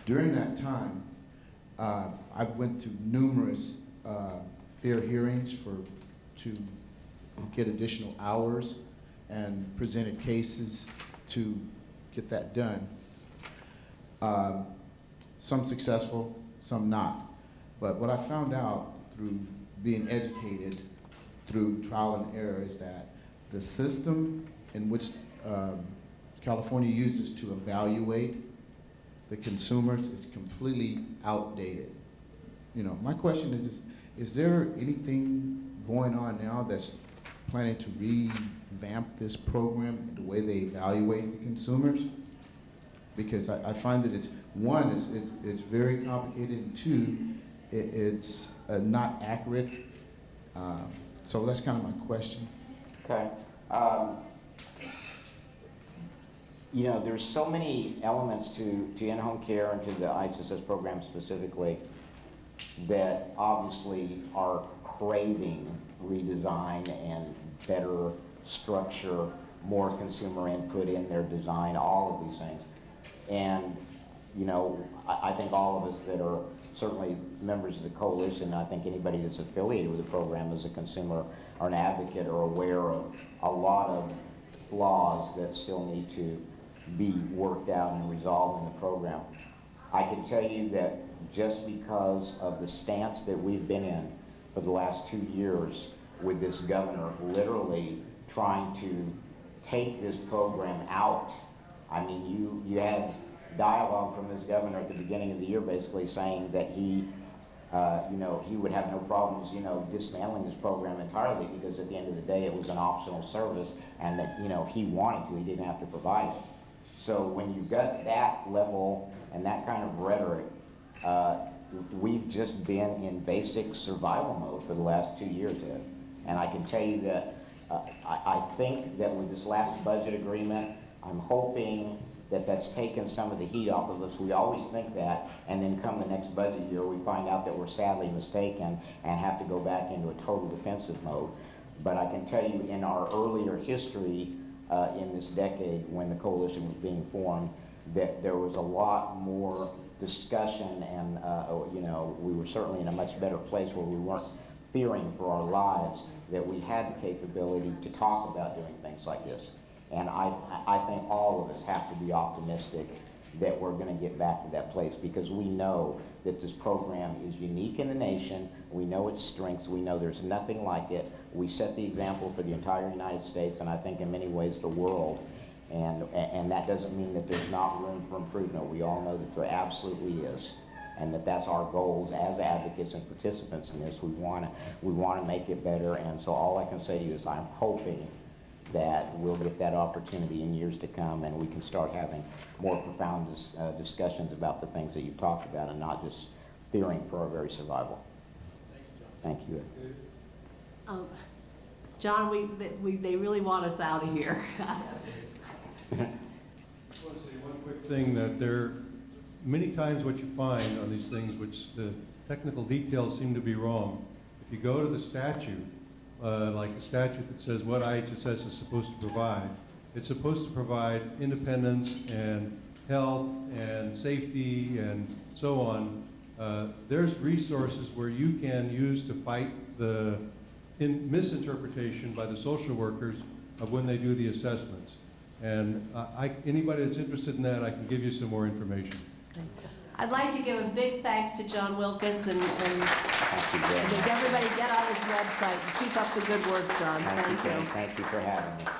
During that time, I went to numerous fair hearings to get additional hours and presented cases to get that done. Some successful, some not. But what I found out through being educated through trial and error is that the system in which California uses to evaluate the consumers is completely outdated. You know, my question is there anything going on now that's planning to revamp this program and the way they evaluate the consumers? Because I find that it's, one, it's very complicated, and two, it's not accurate. So that's kind of my question. Okay. You know, there's so many elements to in-home care and to the IHSS program specifically that obviously are craving redesign and better structure, more consumer input in their design, all of these things. And, you know, I think all of us that are certainly members of the coalition, I think anybody that's affiliated with the program as a consumer or an advocate are aware of a lot of flaws that still need to be worked out and resolved in the program. I can tell you that just because of the stance that we've been in for the last 2 years with this governor literally trying to take this program out. I mean, you had dialogue from this governor at the beginning of the year basically saying that he, you know, he would have no problems, you know, dismantling this program entirely because at the end of the day it was an optional service and that, you know, if he wanted to, he didn't have to provide it. So when you've got that level and that kind of rhetoric, we've just been in basic survival mode for the last 2 years, Ed. And I can tell you that I think that with this last budget agreement, I'm hoping that that's taken some of the heat off of us. We always think that, and then come the next budget year, we find out that we're sadly mistaken and have to go back into a total defensive mode. But I can tell you in our earlier history in this decade when the coalition was being formed, that there was a lot more discussion and, you know, we were certainly in a much better place where we weren't fearing for our lives, that we had the capability to talk about doing things like this. And I think all of us have to be optimistic that we're going to get back to that place because we know that this program is unique in the nation. We know its strengths. We know there's nothing like it. We set the example for the entire United States and I think in many ways the world. And that doesn't mean that there's not room for improvement. We all know that there absolutely is. And that's our goals as advocates and participants in this. We want to make it better. And so all I can say to you is I'm hoping that we'll get that opportunity in years to come and we can start having more profound discussions about the things that you've talked about and not just fearing for our very survival. Thank you. John, they really want us out of here. I want to say one quick thing, that there many times what you find on these things, which the technical details seem to be wrong. If you go to the statute, like the statute that says what IHSS is supposed to provide, it's supposed to provide independence and health and safety and so on. There's resources where you can use to fight the misinterpretation by the social workers of when they do the assessments. And anybody that's interested in that, I can give you some more information. I'd like to give a big thanks to John Wilkins and everybody get on his website and keep up the good work, John. Thank you. Thank you for having me.